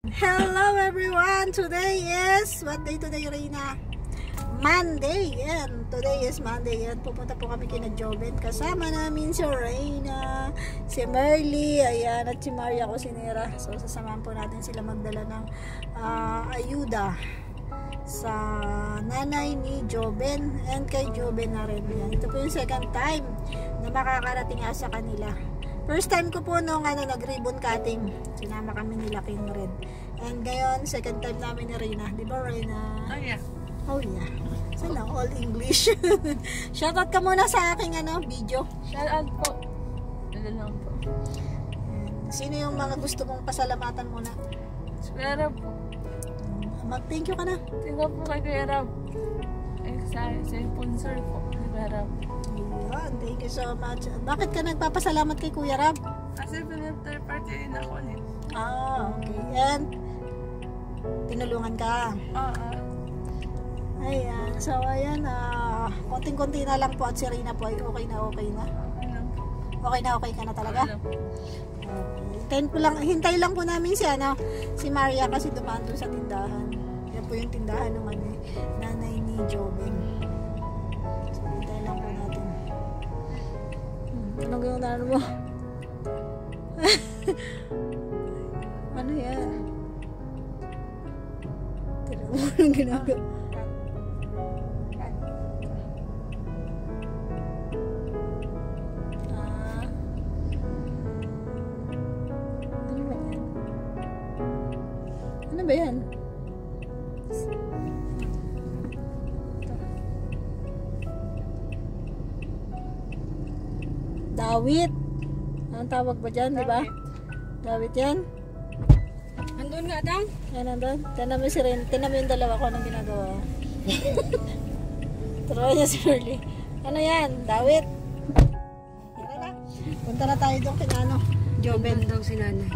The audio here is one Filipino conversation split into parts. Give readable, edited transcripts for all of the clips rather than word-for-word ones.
Hello everyone! Today is, what day today, Reyna? Monday! Yan. Today is Monday. Yan. Pupunta po kami kina Joven. Kasama namin si Reyna, si Merly, ayan, at si Maria Cosinera. So, sasamahan po natin sila magdala ng ayuda sa nanay ni Joven and kay Joven na rin. Yan. Ito po yung second time na makakarating sa kanila. First time ko po nung nag-ribbon cutting. Sinama kami nila King Red. And ngayon, second time namin ni Reyna. Di ba, Reyna? Oh, yeah. Oh, yeah. Sila, all English. Shoutout ka muna sa aking video. Shoutout po. Ano lang po. Sino yung mga gusto mong pasalamatan muna? Kuya Rab po. Mag-thank you ka na. Tingnan po kay Kuya Rab. Sa sponsor po. Kuya Rab. Ayan, thank you so much. Bakit ka nagpapasalamat kay Kuya Rab? Kasi third party din ako niya. Okay. And tinulungan ka. Oo. Ayan. So, ayan. Konting-konti na lang po at si Reyna po ay okay na. Okay lang po. Okay ka na talaga? Okay lang. Okay. Hintay lang po namin si Maria kasi dumaan doon sa tindahan. Yan po yung tindahan ng nanay ni Joven. So, hintay lang po natin. Anong gano'n mo? Ano yan? Tira mo anong ginagawa. Ano ba yan? Dawit. Anong tawag ba dyan, di ba? Dawit yan? Andun nga daw? Yan, nandun. Tinan mo si Ren. Tinan mo yung dalawa ko anong ginagawa. Turuan niya si Merly. Ano yan? Dawit. Tara na. Punta na tayo doon kina Joven. daw si nanay.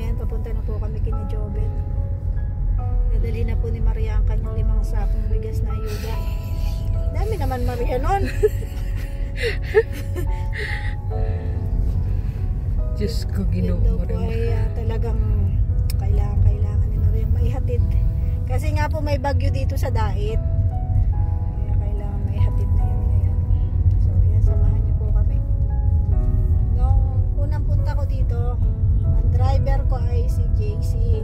Ayan, papunta na po kami kina Joven. Nadali na po ni Maria ang kanyang 5 sakong bigas na ayuda. Dami naman Maria nun. Diyos ko, Ginoo Ito mo po rin. ay talagang kailangan ni Maria maihatid. Kasi nga po may bagyo dito sa Dait. Kaya kailangan maihatid na yun ngayon. So, ayan, samahan niyo po kami. Nung unang punta ko dito, ang driver ko ay si JC.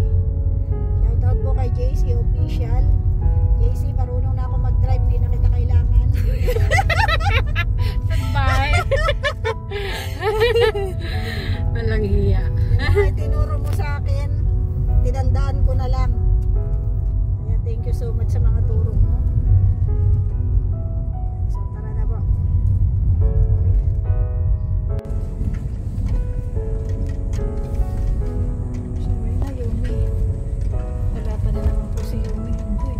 Shoutout po kay JC Official. JC, marunong na ako mag-drive, hindi na kita kailangan. Bye! Walang hiya. Yung mga tinuro mo sa akin, tinandaan ko na lang. Kaya thank you so much sa mga turo mo. So tara na po. Sabi na Yumi. Wala pa na naman po si Yumi. Grabe.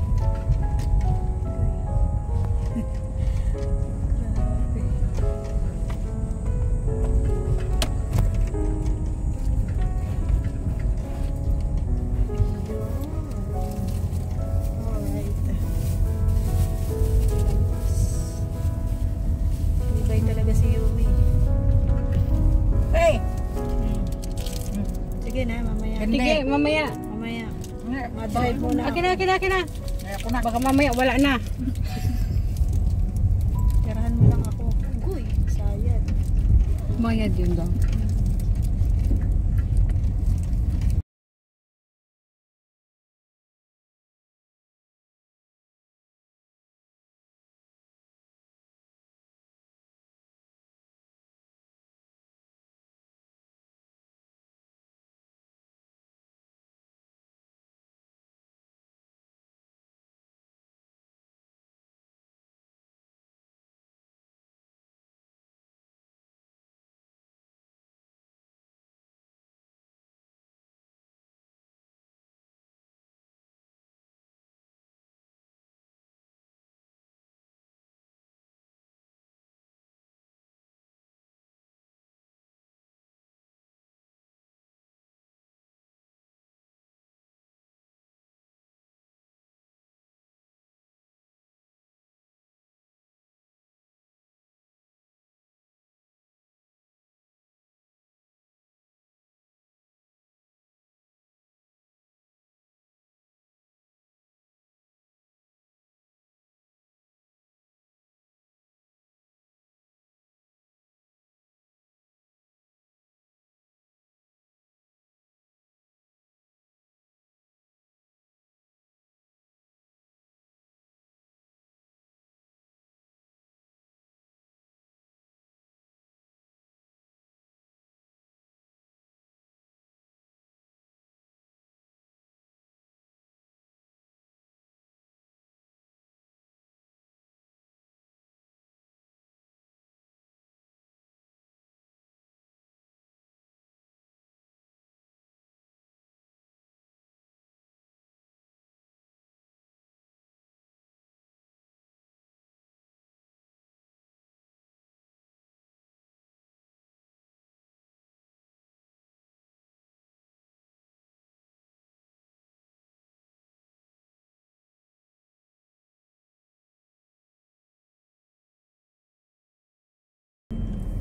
Sige na, mamaya. Sige, mamaya. Mamaya. Ma-drive mo na. Akin na. Baka mamaya wala na. Tirahan mo lang ako. Uy, sayad. Bayad yun daw.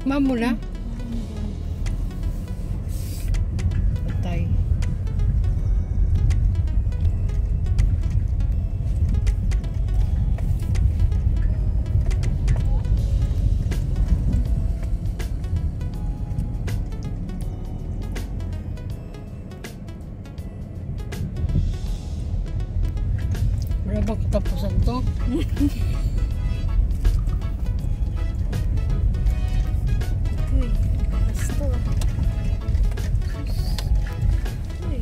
Mamo na? Patay. Wala ba katapusan to? Uy, basta. Uy.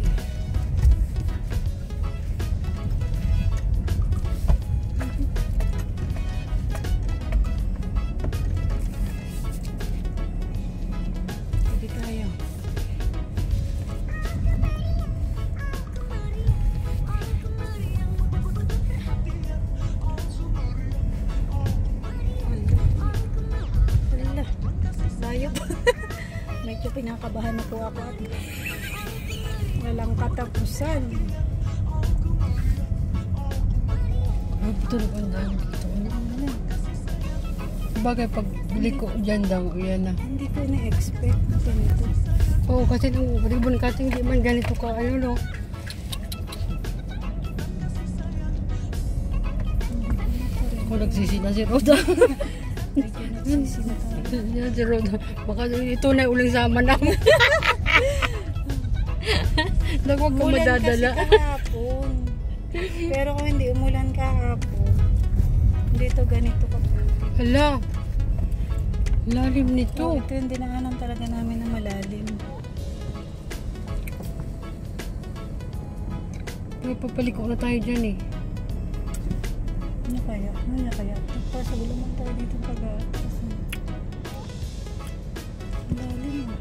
Hindi tayo. Hala. Layo pa. Medyo pinakabahan na po ako at walang katapusan. Ito na ang dami dito. Bagay pag bili ko dyan daw, yan na. Hindi ko na-expect na ganito. Oo, kasi nung ribbon cutting, di man ganito ka, ano no. Ako nagsisina si Roda. Medyo nagsisina tayo. Yan si Roda. Baka ito na uling sama namin. Huwag ka Umulan madadala. kasi kahapon. Pero kung hindi umulan kahapon, hindi to ganito kaputi. Hala. Lalim nito. Ito yung dinaanan talaga namin na malalim. Pero papaliko na tayo dyan eh. Ano kaya? Ano kaya? Pasagulo man tayo dito pag-aatas. Malalim ah.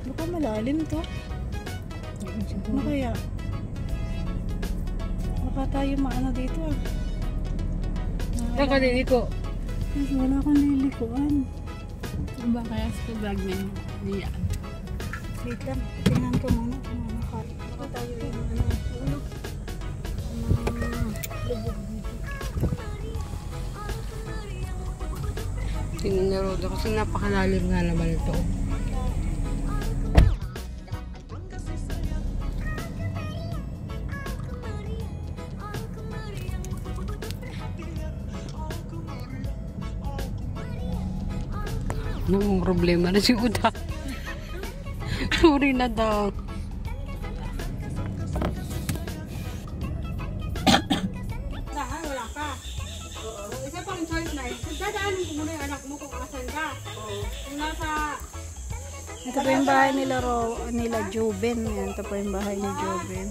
Baka malalim to. Ano kaya? Baka tayo maano dito ah. Baka niliko. Wala akong lilikuan. Ano ba kaya sa vlog na yun? Diyan. Wait lang. Tingnan ko muna kung ano ka. Baka tayo yung ano. Ulo. Lubog dito. Tingnan niya Roda kasi napakalalim nga naman ito. Anong problema na si Uda? Sorry na daw. Saan? Wala ka? Oo. Isa pang choice na. Dadaanin ko muna yung anak mo kung asan ka. Oo. Kung nasa... Ito po yung bahay nila Joben. Yan, ito po yung bahay ni Joben.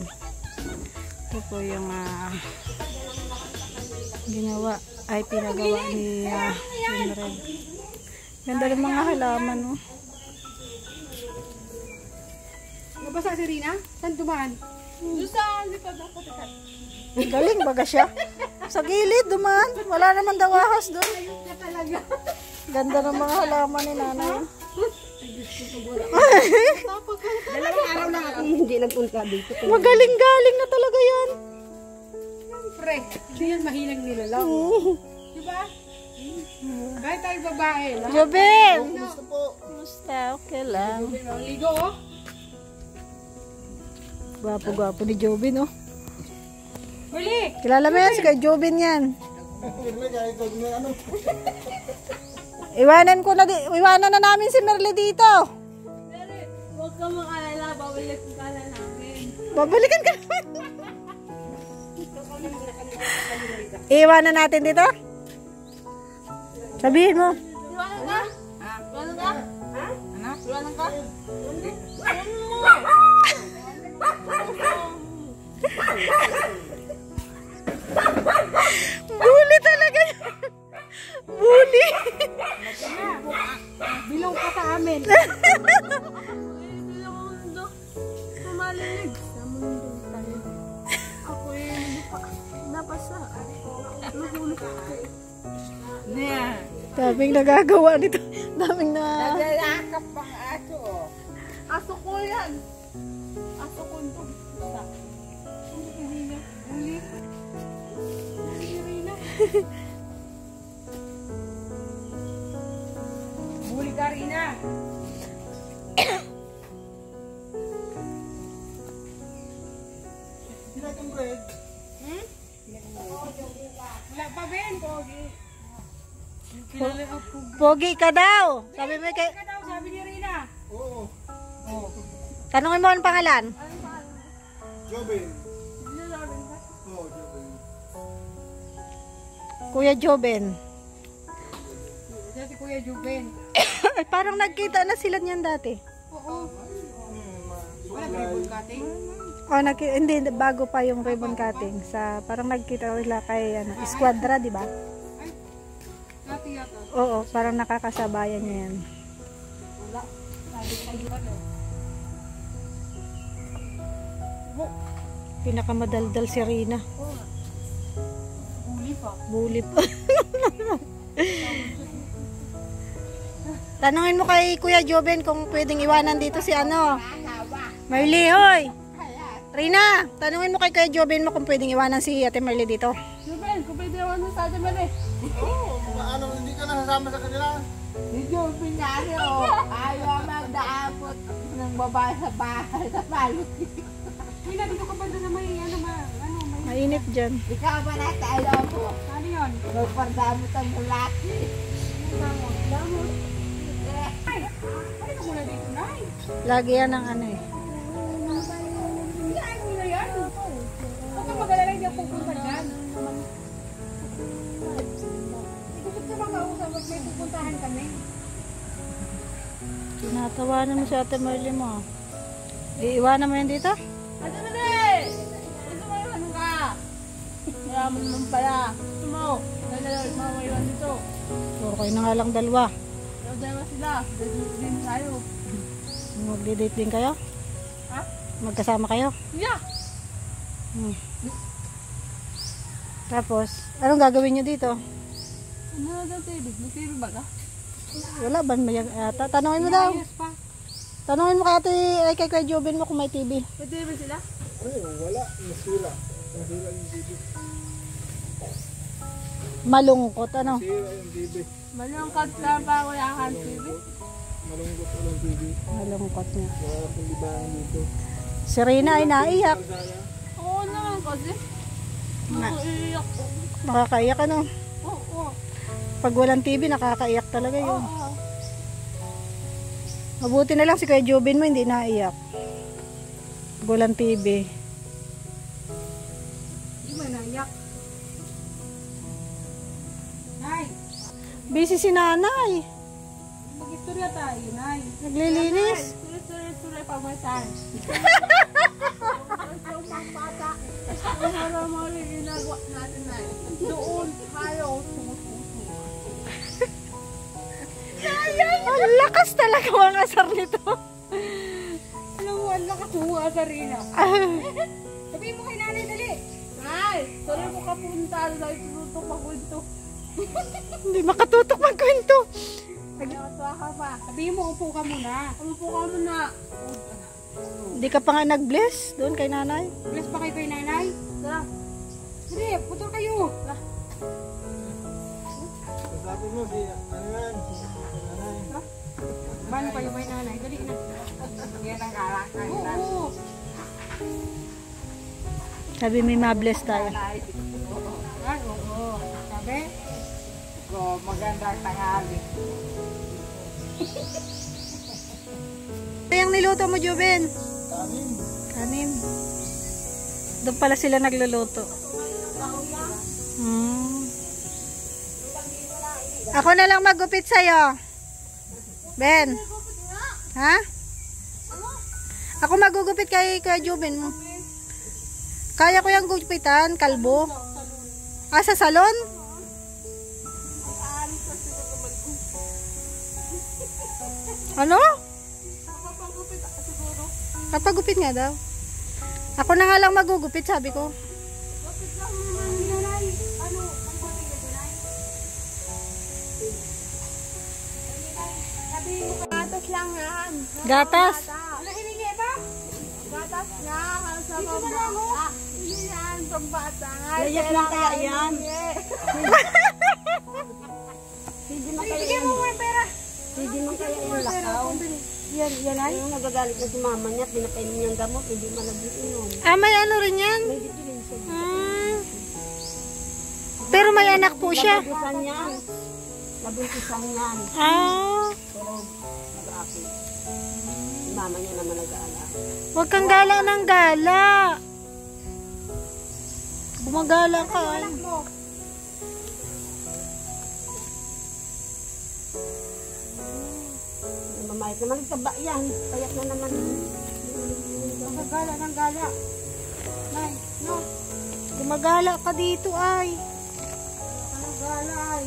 Ito po yung ginawa ay pinagawa ni Red. Ganda ng mga halaman, no? Nabasa si Rina? Saan dumaan? Saan? Di pa dapat ikat. Galing baga siya. Sa gilid, dumaan. Wala naman daw ahas doon. Ayun ka talaga. Ganda ng mga halaman ni nanay. Dalawang araw lang akong hindi nagpunta dito. Magaling-galing na talaga yan. Pre, hindi yan mahilang nilalaw. Diba? Kahit tayo babae. Joben! Kumusta? Okay lang. Ligo, oh. Gwapo-gwapo ni Joben, oh. Huli! Kilala mo yan? Si kay Joben yan. Iwanan na namin si Merle dito. Huwag ka makalala, babalik ka na namin. Babalikan ka naman. Iwanan natin dito. Sabihin mo. Iwanan ka? Iwanan ka? Ano? Iwanan ka? Bully talaga yun. Bully. Bilong ka sa amin. Hindi ako mundo. Mamalig sa mundo tayo. Ako hindi pa napasa. Nahulog ako. Yeah. Daming nagagawa nito. Daming na... Naglalakap pang aso, oh. Aso ko yan. Aso ko ito. Basta. Hindi ka Rina. Huli. Hindi Rina. Pinatong bread. Hmm? Wala pa, Ben. Pogi. Kilala ako. Pogi ka daw. Sabi mo kay... Ika daw, sabi ni Rina. Oo. Oo. Tanungin mo ang pangalan. Jobin. Oo, Jobin. Kuya Joben. Dati Kuya Juben. Ay, parang nagkita na sila niyan dati. Oo. Wala ba ribbon cutting? Oh, hindi, bago pa yung ribbon cutting. Parang nagkita sila kay Esquadra, di ba? Ay, dati yata. Oo, parang nakakasabayan niya yan. Wala. Sabi kayo ano. Pinakamadaldal si Rina. Huli pa. Bulip. Tanungin mo kay Kuya Joben kung pwedeng iwanan dito si Marley, hoy! Rina, tanungin mo kay Kuya Joben mo kung pwedeng iwanan si Ate Marley dito. Juben, kung pwede ako sa Ate Marley. Oo, ano, hindi ka nasasama sa kanila? Si Juben nga ayaw magdaapot ng babae sa bahay sa balot. Rina, dito ka ba doon na may may... Mainit dyan. Ikaw ba na tayo po? Ano yun? Magpardamot ang mulaki. Damot. Ay, ano ka muna dito, Nay? Lagi yan ang ano eh. Ilaan mo na yan. Huwag kang mag-alala, hindi ako pupunta dyan. Gusto ko bang kausap at may pupuntahan kami? Tinatawanan mo si Ate Marley mo. Iiwanan mo yan dito? Ate Marley! Gusto mo yung ano ka? Wala mo naman pala. Gusto mo? Nalala mo yung dito. Puro kayo na nga lang dalawa. Dalawa sila. Dalawa din tayo. Magdi-date din kayo? Ha? Magkasama kayo? Yeah! Hmm. Tapos, anong gagawin nyo dito? Ano na daw TV? May TV ba ka? Wala ba? Tanungin mo daw. Ayos pa. Tanungin mo kay Kuya Joben mo kung may TV. May TV sila? Oo, wala. Nasira. Nasira yung TV. Malungkot, ano? Nasira yung TV. Malungkot ka ba wala kang TV? Malungkot walang TV. Malungkot niya. Wala akong libangan dito. Si Rina ay naiyak. Sana. Oo naman kasi. Nakaiyak ko. Nakakaiyak, ano? Oo. Pag walang TV, nakakaiyak talaga yun. Oo. Mabuti na lang si Kuya Joben mo, hindi naiyak. Pag walang TV. Di ba naiyak? Nay, Busy si nanay. mag-istorya tayo, Nay. Naglilinis. Tuloy-tuloy pamasan. Ano mo rin ginagawa natin na doon tayo tumututo. Ang lakas talaga mga asar nito. Alam mo, ang lakas mo, Azarina. Sabihin mo kay nanay, dali. Ay, tuloy mo ka punta dahil tututok makwento. Hindi makatutok magkwento. Nagkakatawa ka pa. Sabihin mo, upo ka muna. Umupo ka muna. Hindi ka pa nga nag-bless doon kay nanay. Bless pa kayo kay nanay. Tara. Dali, putol kayo. Sabi mo, si ano yan? Nanay. Bano kayo kay nanay? Dali na. Yan ang karakter. Oo. Sabi may ma-bless tayo. Ay, oo. Sabi? Magandang tanghali. Ano yung niluto mo, Joben? Kanin. Kanin. Doon pala sila nagluluto. Ako na lang magupit sa'yo. Ben. Ha? Ako magugupit kay Kuya Joben mo. Kaya ko yung gupitan, kalbo. Ah, sa salon? Ano? Papagupit nga daw. Ako na nga lang magugupit, sabi ko. Gatas lang yan. Gatas. Ano hiningi ba? Gatas lang. Sa baba. Hindi yan. Pambata. Layak lang kaya yan. Ibigay mo mo yung pera. Hindi mo kaya yung lakaw. Yan ay. Yung nagagalit na si mama niya, pinapainom niyang gamot, hindi man nag-iinom. Ah, may ano rin yan? May ditirin siya. Pero may anak po siya. Nabuntisan niyan. Nabuntisan niyan. Pero nag-aakit. Si mama niya naman nag-aala. Huwag kang gala ng gala. Gumagala ka. Mamayat naman nagtaba yan. Payat na naman. Nagagala ng gala. Nay, no? Gumagala ka dito ay. Anong gala ay?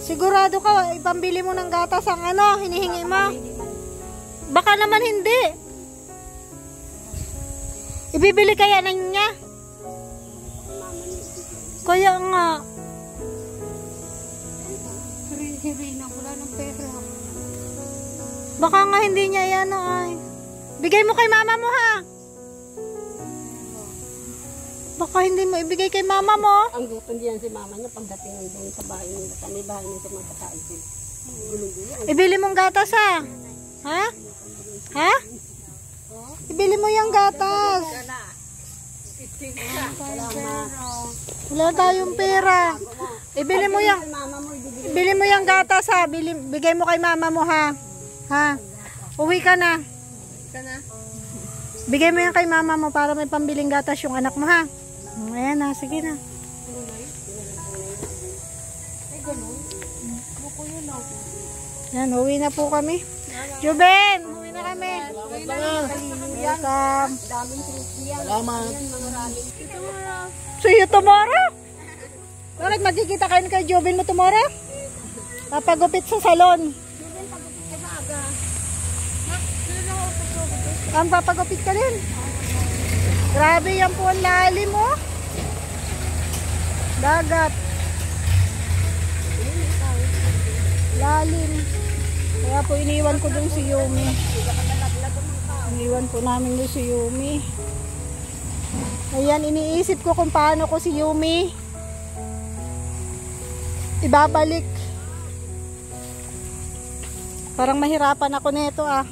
Sigurado ka, ipambili mo ng gatas ang ano, hinihingi mo. Baka naman hindi. Ibibili kaya na niya? Kaya nga. Hiri na, wala ng pera. Baka nga hindi niya yan ay. Bigay mo kay mama mo ha. Baka hindi mo ibigay kay mama mo. Ang gutom diyan si mama niya pagdating doon sa bahay nila. Kami bahay nila mga kataigil. Ibili mong gatas ha. Ha? Ha? Ibili mo yung gatas. Wala tayong pera. Ibili mo yung Ibili mo yung gatas ha. Bigay mo kay mama mo ha. Ha? Uwi ka na. Bigay mo yan kay mama mo para may pambiling gatas yung anak mo ha. Ayan na, sige na. Yan, uwi na po kami. Juben, uwi na kami. Welcome. Salamat. See you tomorrow. Bakit magkikita kayo kay Juben mo tomorrow? Papagupit sa salon. Ang papagupit ka din. Grabe yan po ang lalim mo. Dagat. Lalim. Kaya po iniwan ko dun si Yumi. Iniwan po namin dun si Yumi. Ayan, iniisip ko kung paano ko si Yumi ibabalik. Parang mahirapan ako nito ah.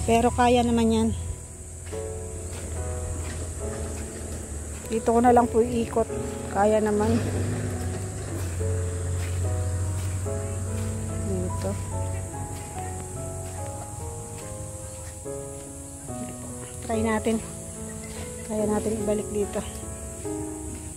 Pero kaya naman yan. Dito ko na lang po iikot. Kaya naman. Dito. Try natin. Kaya natin ibalik dito.